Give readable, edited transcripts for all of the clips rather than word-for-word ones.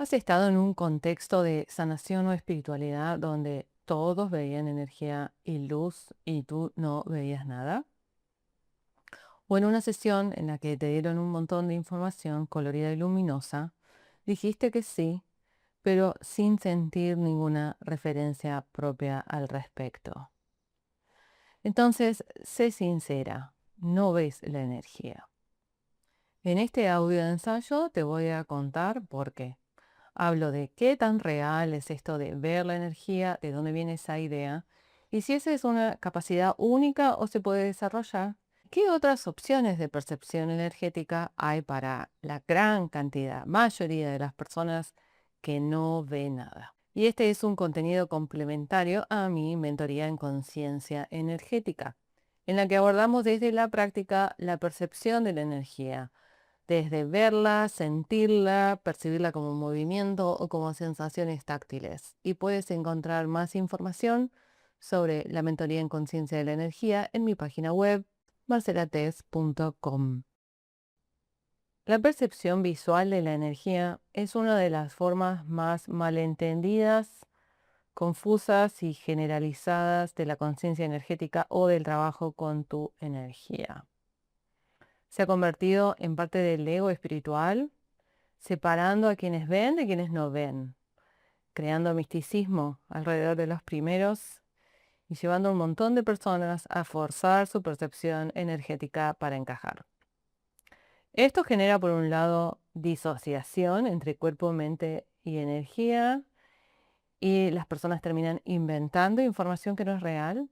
¿Has estado en un contexto de sanación o espiritualidad donde todos veían energía y luz y tú no veías nada? ¿O en una sesión en la que te dieron un montón de información colorida y luminosa, dijiste que sí, pero sin sentir ninguna referencia propia al respecto? Entonces, sé sincera, no ves la energía. En este audio de ensayo te voy a contar por qué. Hablo de qué tan real es esto de ver la energía, de dónde viene esa idea, y si esa es una capacidad única o se puede desarrollar. ¿Qué otras opciones de percepción energética hay para la gran cantidad, mayoría de las personas que no ven nada? Y este es un contenido complementario a mi mentoría en conciencia energética, en la que abordamos desde la práctica la percepción de la energía desde verla, sentirla, percibirla como movimiento o como sensaciones táctiles. Y puedes encontrar más información sobre la mentoría en conciencia de la energía en mi página web marcelates.com. La percepción visual de la energía es una de las formas más malentendidas, confusas y generalizadas de la conciencia energética o del trabajo con tu energía. Se ha convertido en parte del ego espiritual, separando a quienes ven de quienes no ven, creando misticismo alrededor de los primeros y llevando a un montón de personas a forzar su percepción energética para encajar. Esto genera, por un lado, disociación entre cuerpo, mente y energía, y las personas terminan inventando información que no es real,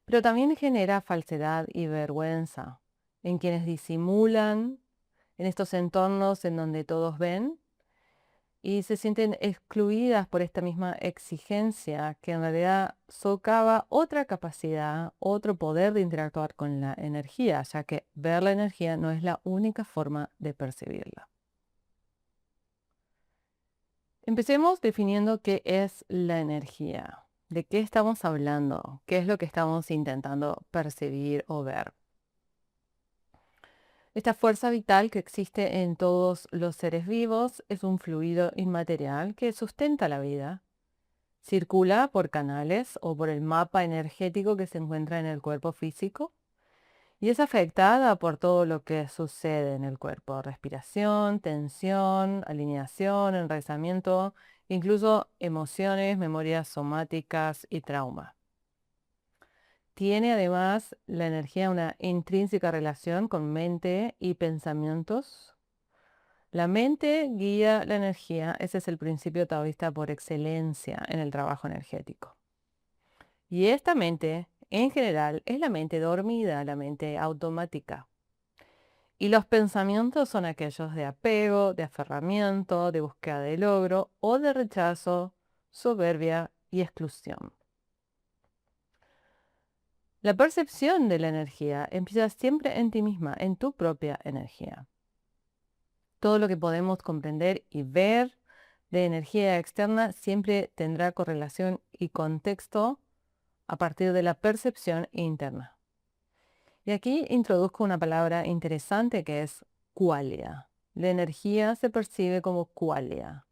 pero también genera falsedad y vergüenza en quienes disimulan en estos entornos en donde todos ven y se sienten excluidas por esta misma exigencia que en realidad socava otra capacidad, otro poder de interactuar con la energía, ya que ver la energía no es la única forma de percibirla. Empecemos definiendo qué es la energía, de qué estamos hablando, qué es lo que estamos intentando percibir o ver. Esta fuerza vital que existe en todos los seres vivos es un fluido inmaterial que sustenta la vida. Circula por canales o por el mapa energético que se encuentra en el cuerpo físico y es afectada por todo lo que sucede en el cuerpo: respiración, tensión, alineación, enraizamiento, incluso emociones, memorias somáticas y trauma. Tiene además la energía una intrínseca relación con mente y pensamientos. La mente guía la energía, ese es el principio taoísta por excelencia en el trabajo energético. Y esta mente, en general, es la mente dormida, la mente automática. Y los pensamientos son aquellos de apego, de aferramiento, de búsqueda de logro o de rechazo, soberbia y exclusión. La percepción de la energía empieza siempre en ti misma, en tu propia energía. Todo lo que podemos comprender y ver de energía externa siempre tendrá correlación y contexto a partir de la percepción interna. Y aquí introduzco una palabra interesante que es qualia. La energía se percibe como qualia,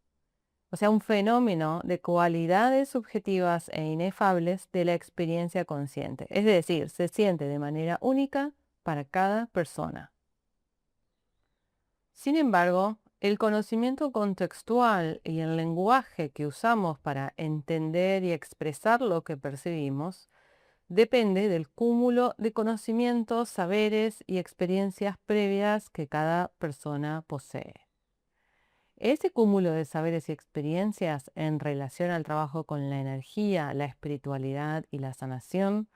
o sea, un fenómeno de cualidades subjetivas e inefables de la experiencia consciente. Es decir, se siente de manera única para cada persona. Sin embargo, el conocimiento contextual y el lenguaje que usamos para entender y expresar lo que percibimos depende del cúmulo de conocimientos, saberes y experiencias previas que cada persona posee. Ese cúmulo de saberes y experiencias en relación al trabajo con la energía, la espiritualidad y la sanación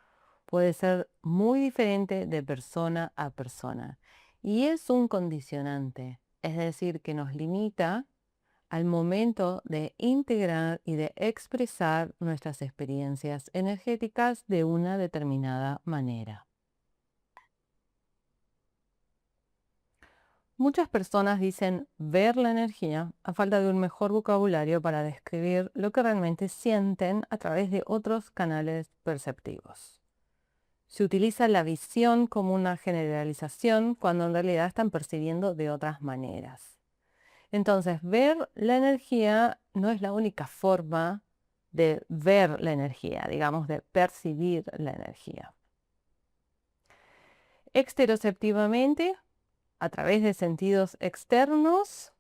puede ser muy diferente de persona a persona y es un condicionante, es decir, que nos limita al momento de integrar y de expresar nuestras experiencias energéticas de una determinada manera. Muchas personas dicen ver la energía a falta de un mejor vocabulario para describir lo que realmente sienten a través de otros canales perceptivos. Se utiliza la visión como una generalización cuando en realidad están percibiendo de otras maneras. Entonces, ver la energía no es la única forma de ver la energía, digamos, de percibir la energía. Exteroceptivamente, a través de sentidos externos,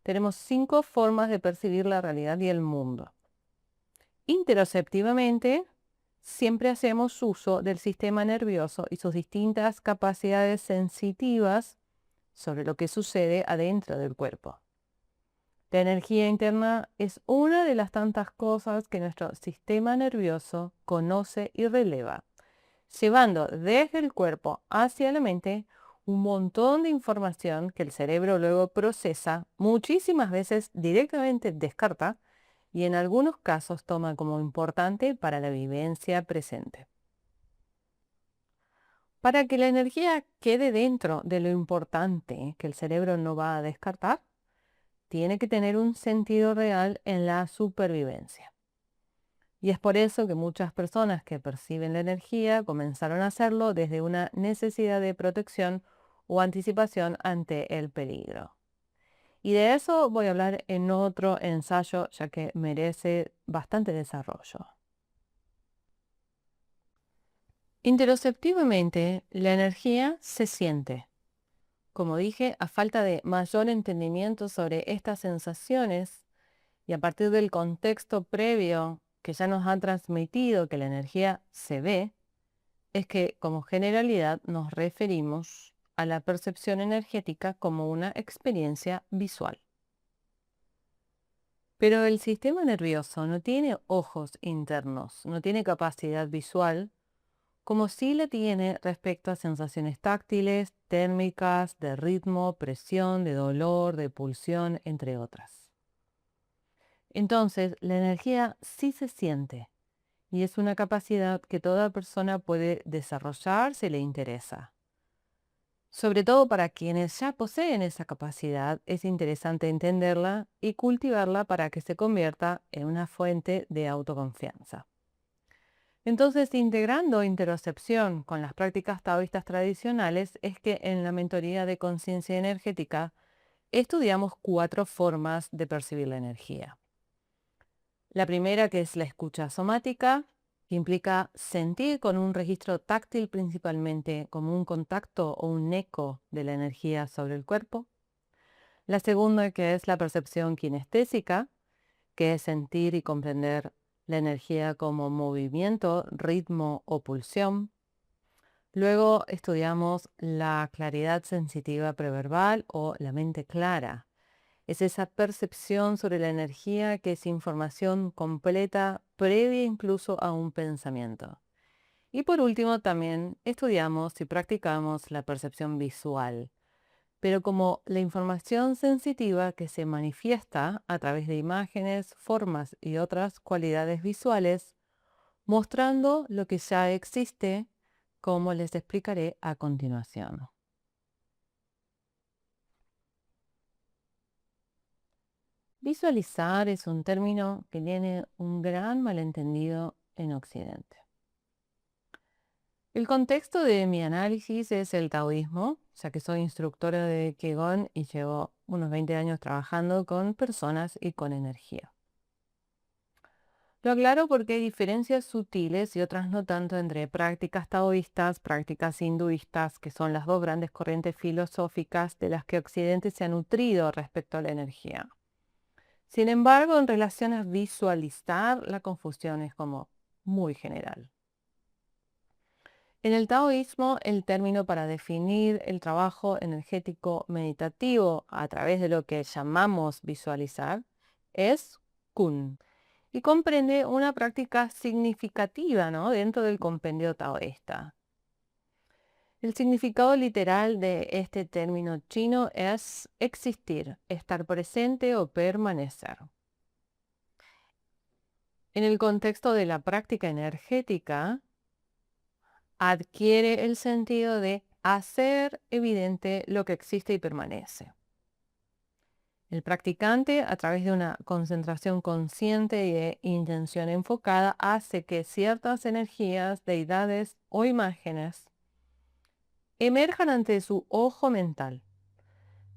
tenemos 5 formas de percibir la realidad y el mundo. Interoceptivamente, siempre hacemos uso del sistema nervioso y sus distintas capacidades sensitivas sobre lo que sucede adentro del cuerpo. La energía interna es una de las tantas cosas que nuestro sistema nervioso conoce y releva, llevando desde el cuerpo hacia la mente un montón de información que el cerebro luego procesa, muchísimas veces directamente descarta y en algunos casos toma como importante para la vivencia presente. Para que la energía quede dentro de lo importante que el cerebro no va a descartar, tiene que tener un sentido real en la supervivencia. Y es por eso que muchas personas que perciben la energía comenzaron a hacerlo desde una necesidad de protección o anticipación ante el peligro. Y de eso voy a hablar en otro ensayo, ya que merece bastante desarrollo. Interoceptivamente, la energía se siente. Como dije, a falta de mayor entendimiento sobre estas sensaciones y a partir del contexto previo que ya nos han transmitido que la energía se ve, es que como generalidad nos referimos a la percepción energética como una experiencia visual. Pero el sistema nervioso no tiene ojos internos, no tiene capacidad visual, como sí la tiene respecto a sensaciones táctiles, térmicas, de ritmo, presión, de dolor, de pulsión, entre otras. Entonces, la energía sí se siente y es una capacidad que toda persona puede desarrollar si le interesa. Sobre todo para quienes ya poseen esa capacidad, es interesante entenderla y cultivarla para que se convierta en una fuente de autoconfianza. Entonces, integrando interocepción con las prácticas taoístas tradicionales, es que en la mentoría de conciencia energética estudiamos 4 formas de percibir la energía. La primera, que es la escucha somática, que implica sentir con un registro táctil principalmente como un contacto o un eco de la energía sobre el cuerpo. La segunda, que es la percepción kinestésica, que es sentir y comprender la energía como movimiento, ritmo o pulsión. Luego estudiamos la claridad sensitiva preverbal o la mente clara. Es esa percepción sobre la energía que es información completa previa incluso a un pensamiento. Y por último también estudiamos y practicamos la percepción visual, pero como la información sensitiva que se manifiesta a través de imágenes, formas y otras cualidades visuales, mostrando lo que ya existe, como les explicaré a continuación. Visualizar es un término que tiene un gran malentendido en Occidente. El contexto de mi análisis es el taoísmo, ya que soy instructora de Qigong y llevo unos 20 años trabajando con personas y con energía. Lo aclaro porque hay diferencias sutiles y otras no tanto entre prácticas taoístas, prácticas hinduistas, que son las 2 grandes corrientes filosóficas de las que Occidente se ha nutrido respecto a la energía. Sin embargo, en relación a visualizar, la confusión es como muy general. En el taoísmo, el término para definir el trabajo energético meditativo a través de lo que llamamos visualizar es kun y comprende una práctica significativa, ¿no?, dentro del compendio taoísta. El significado literal de este término chino es existir, estar presente o permanecer. En el contexto de la práctica energética, adquiere el sentido de hacer evidente lo que existe y permanece. El practicante, a través de una concentración consciente y de intención enfocada, hace que ciertas energías, deidades o imágenes emerjan ante su ojo mental,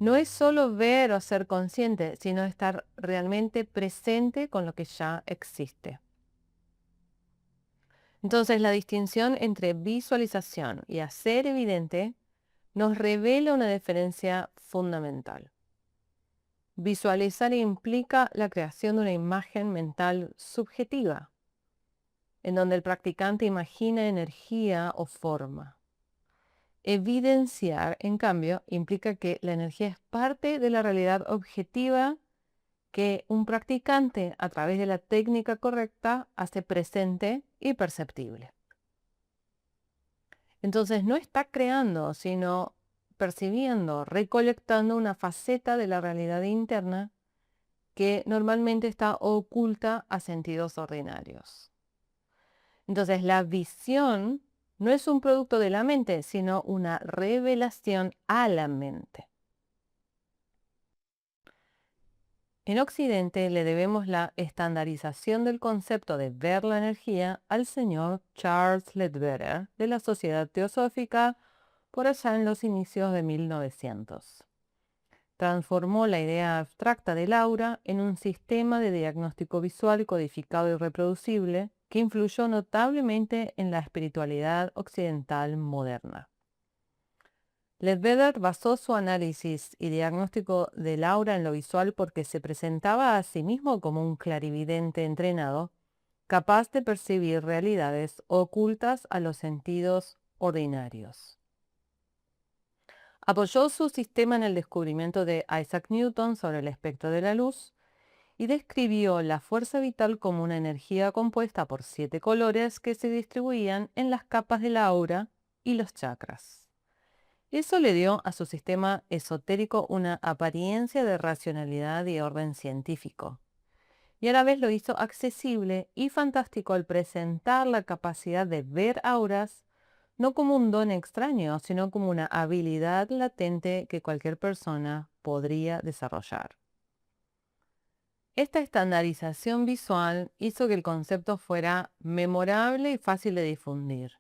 no es solo ver o ser consciente, sino estar realmente presente con lo que ya existe. Entonces, la distinción entre visualización y hacer evidente nos revela una diferencia fundamental. Visualizar implica la creación de una imagen mental subjetiva, en donde el practicante imagina energía o forma. Evidenciar, en cambio, implica que la energía es parte de la realidad objetiva que un practicante, a través de la técnica correcta, hace presente y perceptible. Entonces no está creando, sino percibiendo, recolectando una faceta de la realidad interna que normalmente está oculta a sentidos ordinarios. Entonces la visión no es un producto de la mente, sino una revelación a la mente. En Occidente le debemos la estandarización del concepto de ver la energía al señor Charles Leadbeater de la Sociedad Teosófica por allá en los inicios de 1900. Transformó la idea abstracta del aura en un sistema de diagnóstico visual codificado y reproducible que influyó notablemente en la espiritualidad occidental moderna. Leadbeater basó su análisis y diagnóstico del aura en lo visual porque se presentaba a sí mismo como un clarividente entrenado, capaz de percibir realidades ocultas a los sentidos ordinarios. Apoyó su sistema en el descubrimiento de Isaac Newton sobre el espectro de la luz y describió la fuerza vital como una energía compuesta por 7 colores que se distribuían en las capas de la aura y los chakras. Eso le dio a su sistema esotérico una apariencia de racionalidad y orden científico, y a la vez lo hizo accesible y fantástico al presentar la capacidad de ver auras no como un don extraño, sino como una habilidad latente que cualquier persona podría desarrollar. Esta estandarización visual hizo que el concepto fuera memorable y fácil de difundir,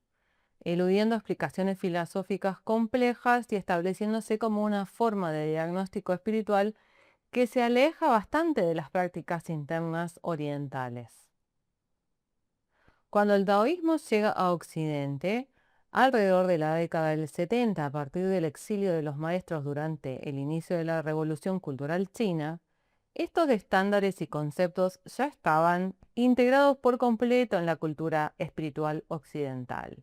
eludiendo explicaciones filosóficas complejas y estableciéndose como una forma de diagnóstico espiritual que se aleja bastante de las prácticas internas orientales. Cuando el taoísmo llega a Occidente, alrededor de la década del 70, a partir del exilio de los maestros durante el inicio de la Revolución Cultural China, estos estándares y conceptos ya estaban integrados por completo en la cultura espiritual occidental.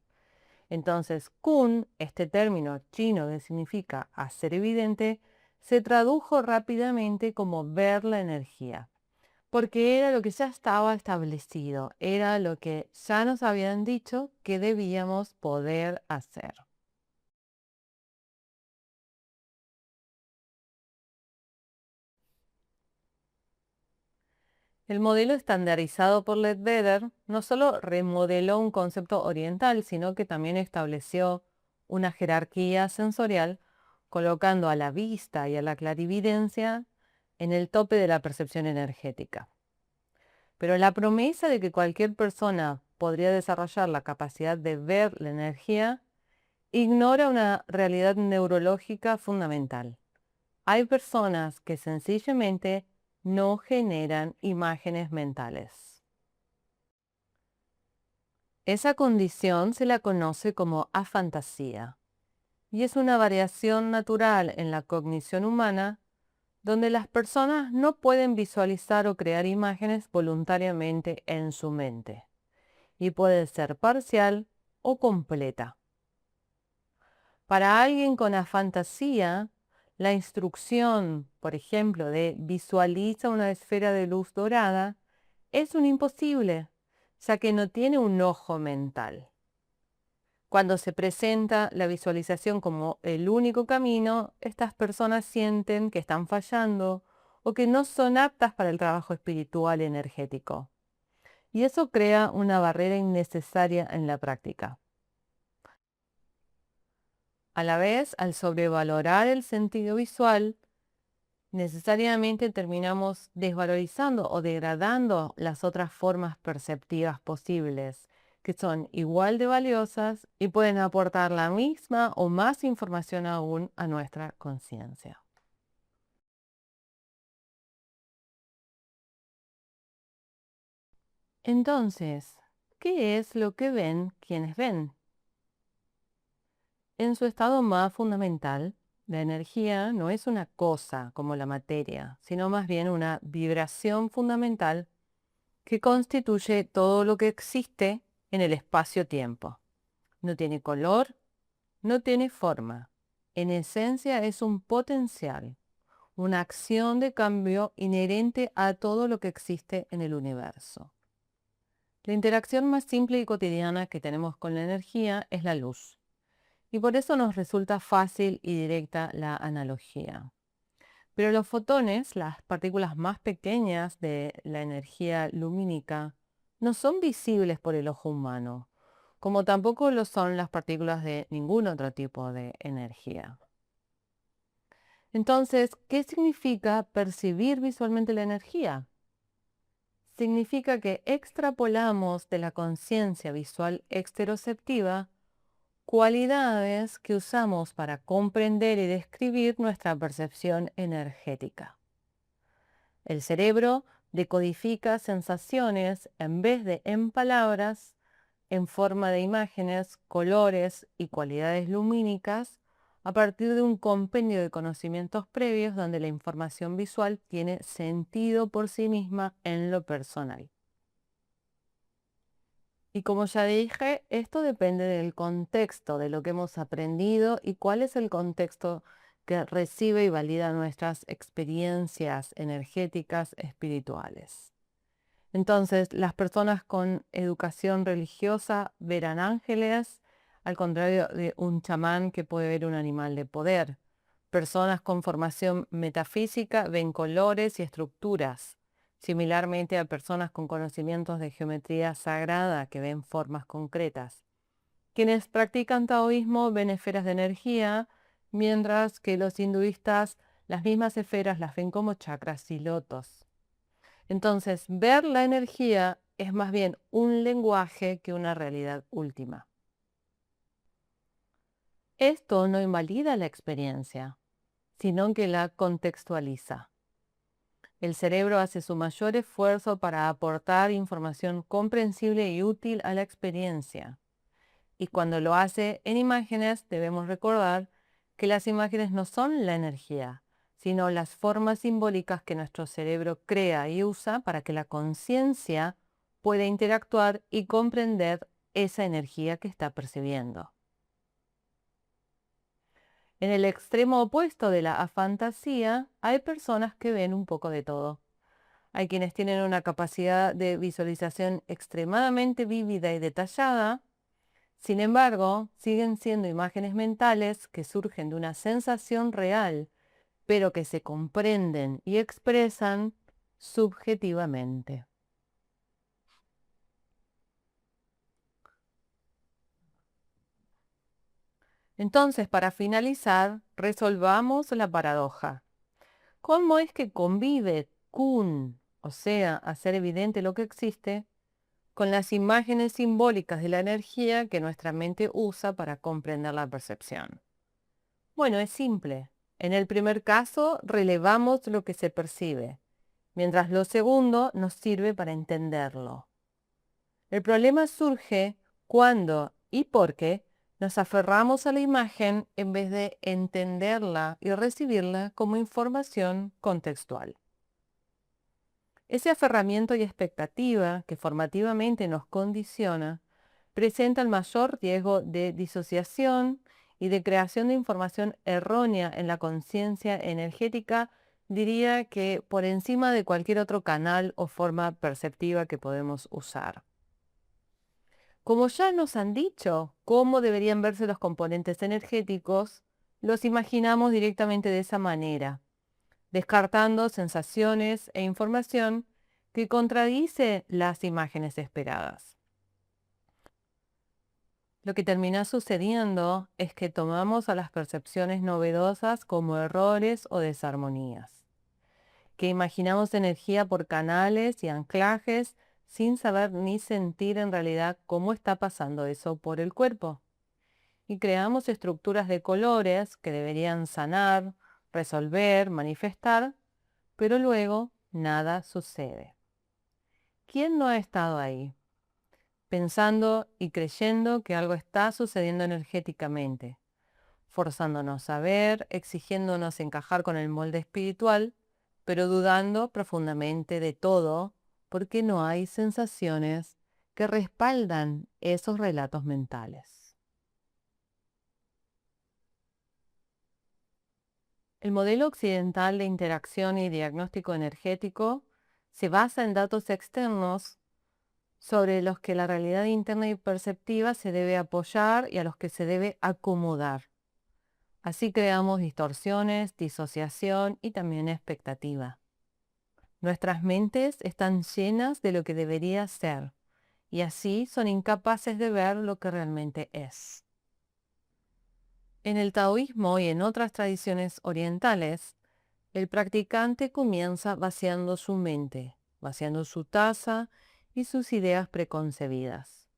Entonces, kun, este término chino que significa hacer evidente, se tradujo rápidamente como ver la energía, porque era lo que ya estaba establecido, era lo que ya nos habían dicho que debíamos poder hacer. El modelo estandarizado por Leadbeater no solo remodeló un concepto oriental, sino que también estableció una jerarquía sensorial, colocando a la vista y a la clarividencia en el tope de la percepción energética. Pero la promesa de que cualquier persona podría desarrollar la capacidad de ver la energía ignora una realidad neurológica fundamental. Hay personas que sencillamente no generan imágenes mentales. Esa condición se la conoce como afantasía y es una variación natural en la cognición humana donde las personas no pueden visualizar o crear imágenes voluntariamente en su mente y puede ser parcial o completa. Para alguien con afantasía, la instrucción, por ejemplo, de visualiza una esfera de luz dorada, es un imposible, ya que no tiene un ojo mental. Cuando se presenta la visualización como el único camino, estas personas sienten que están fallando o que no son aptas para el trabajo espiritual y energético. Y eso crea una barrera innecesaria en la práctica. A la vez, al sobrevalorar el sentido visual, necesariamente terminamos desvalorizando o degradando las otras formas perceptivas posibles, que son igual de valiosas y pueden aportar la misma o más información aún a nuestra conciencia. Entonces, ¿qué es lo que ven quienes ven? En su estado más fundamental, la energía no es una cosa como la materia, sino más bien una vibración fundamental que constituye todo lo que existe en el espacio-tiempo. No tiene color, no tiene forma. En esencia es un potencial, una acción de cambio inherente a todo lo que existe en el universo. La interacción más simple y cotidiana que tenemos con la energía es la luz, y por eso nos resulta fácil y directa la analogía. Pero los fotones, las partículas más pequeñas de la energía lumínica, no son visibles por el ojo humano, como tampoco lo son las partículas de ningún otro tipo de energía. Entonces, ¿qué significa percibir visualmente la energía? Significa que extrapolamos de la conciencia visual exteroceptiva cualidades que usamos para comprender y describir nuestra percepción energética. El cerebro decodifica sensaciones en vez de en palabras, en forma de imágenes, colores y cualidades lumínicas, a partir de un compendio de conocimientos previos donde la información visual tiene sentido por sí misma en lo personal. Y como ya dije, esto depende del contexto, de lo que hemos aprendido y cuál es el contexto que recibe y valida nuestras experiencias energéticas espirituales. Entonces, las personas con educación religiosa verán ángeles, al contrario de un chamán que puede ver un animal de poder. Personas con formación metafísica ven colores y estructuras, similarmente a personas con conocimientos de geometría sagrada que ven formas concretas. Quienes practican taoísmo ven esferas de energía, mientras que los hinduistas las mismas esferas las ven como chakras y lotos. Entonces, ver la energía es más bien un lenguaje que una realidad última. Esto no invalida la experiencia, sino que la contextualiza. El cerebro hace su mayor esfuerzo para aportar información comprensible y útil a la experiencia. Y cuando lo hace en imágenes, debemos recordar que las imágenes no son la energía, sino las formas simbólicas que nuestro cerebro crea y usa para que la conciencia pueda interactuar y comprender esa energía que está percibiendo. En el extremo opuesto de la fantasía, hay personas que ven un poco de todo. Hay quienes tienen una capacidad de visualización extremadamente vívida y detallada. Sin embargo, siguen siendo imágenes mentales que surgen de una sensación real, pero que se comprenden y expresan subjetivamente. Entonces, para finalizar, resolvamos la paradoja. ¿Cómo es que convive kun, o sea, hacer evidente lo que existe, con las imágenes simbólicas de la energía que nuestra mente usa para comprender la percepción? Bueno, es simple. En el primer caso, relevamos lo que se percibe, mientras lo segundo nos sirve para entenderlo. El problema surge cuando y porque nos aferramos a la imagen en vez de entenderla y recibirla como información contextual. Ese aferramiento y expectativa que formativamente nos condiciona presenta el mayor riesgo de disociación y de creación de información errónea en la conciencia energética, diría que por encima de cualquier otro canal o forma perceptiva que podemos usar. Como ya nos han dicho cómo deberían verse los componentes energéticos, los imaginamos directamente de esa manera, descartando sensaciones e información que contradice las imágenes esperadas. Lo que termina sucediendo es que tomamos a las percepciones novedosas como errores o desarmonías, que imaginamos energía por canales y anclajes sin saber ni sentir en realidad cómo está pasando eso por el cuerpo. Y creamos estructuras de colores que deberían sanar, resolver, manifestar, pero luego nada sucede. ¿Quién no ha estado ahí, pensando y creyendo que algo está sucediendo energéticamente, forzándonos a ver, exigiéndonos encajar con el molde espiritual, pero dudando profundamente de todo porque no hay sensaciones que respaldan esos relatos mentales? El modelo occidental de interacción y diagnóstico energético se basa en datos externos sobre los que la realidad interna y perceptiva se debe apoyar y a los que se debe acomodar. Así creamos distorsiones, disociación y también expectativa. Nuestras mentes están llenas de lo que debería ser y así son incapaces de ver lo que realmente es. En el taoísmo y en otras tradiciones orientales, el practicante comienza vaciando su mente, vaciando su taza y sus ideas preconcebidas.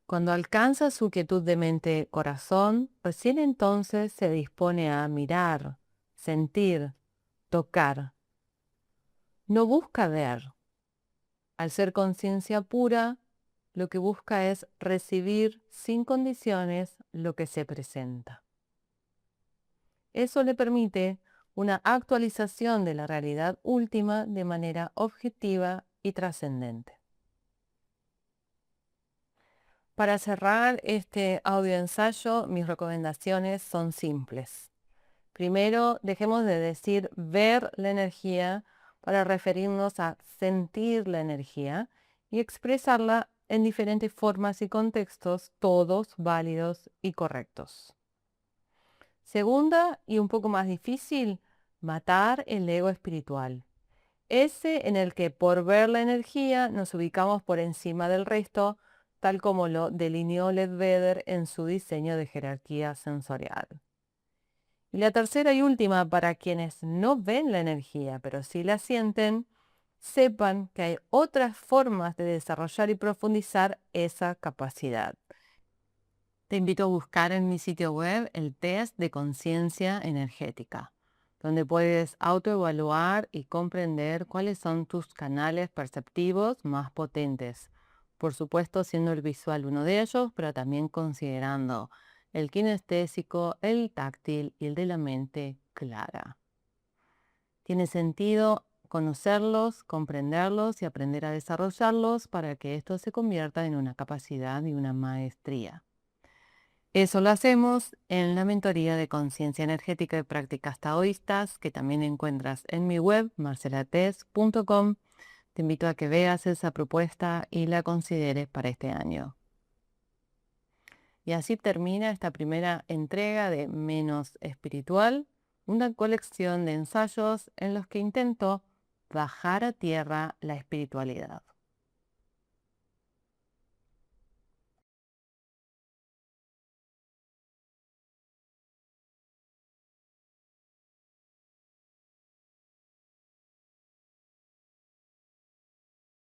Cuando alcanza su quietud de mente-corazón, recién entonces se dispone a mirar, sentir, tocar. No busca ver. Al ser conciencia pura, lo que busca es recibir sin condiciones lo que se presenta. Eso le permite una actualización de la realidad última de manera objetiva y trascendente. Para cerrar este audio ensayo, mis recomendaciones son simples. Primero, dejemos de decir ver la energía para referirnos a sentir la energía y expresarla en diferentes formas y contextos, todos válidos y correctos. Segunda, y un poco más difícil, matar el ego espiritual. Ese en el que por ver la energía nos ubicamos por encima del resto, tal como lo delineó Leadbeater en su diseño de jerarquía sensorial. Y la tercera y última, para quienes no ven la energía, pero sí la sienten, sepan que hay otras formas de desarrollar y profundizar esa capacidad. Te invito a buscar en mi sitio web el test de conciencia energética, donde puedes autoevaluar y comprender cuáles son tus canales perceptivos más potentes. Por supuesto, siendo el visual uno de ellos, pero también considerando el kinestésico, el táctil y el de la mente clara. Tiene sentido conocerlos, comprenderlos y aprender a desarrollarlos para que esto se convierta en una capacidad y una maestría. Eso lo hacemos en la mentoría de conciencia energética y prácticas taoístas, que también encuentras en mi web, marcelates.com. Te invito a que veas esa propuesta y la consideres para este año. Y así termina esta primera entrega de Menos Espiritual, una colección de ensayos en los que intento bajar a tierra la espiritualidad.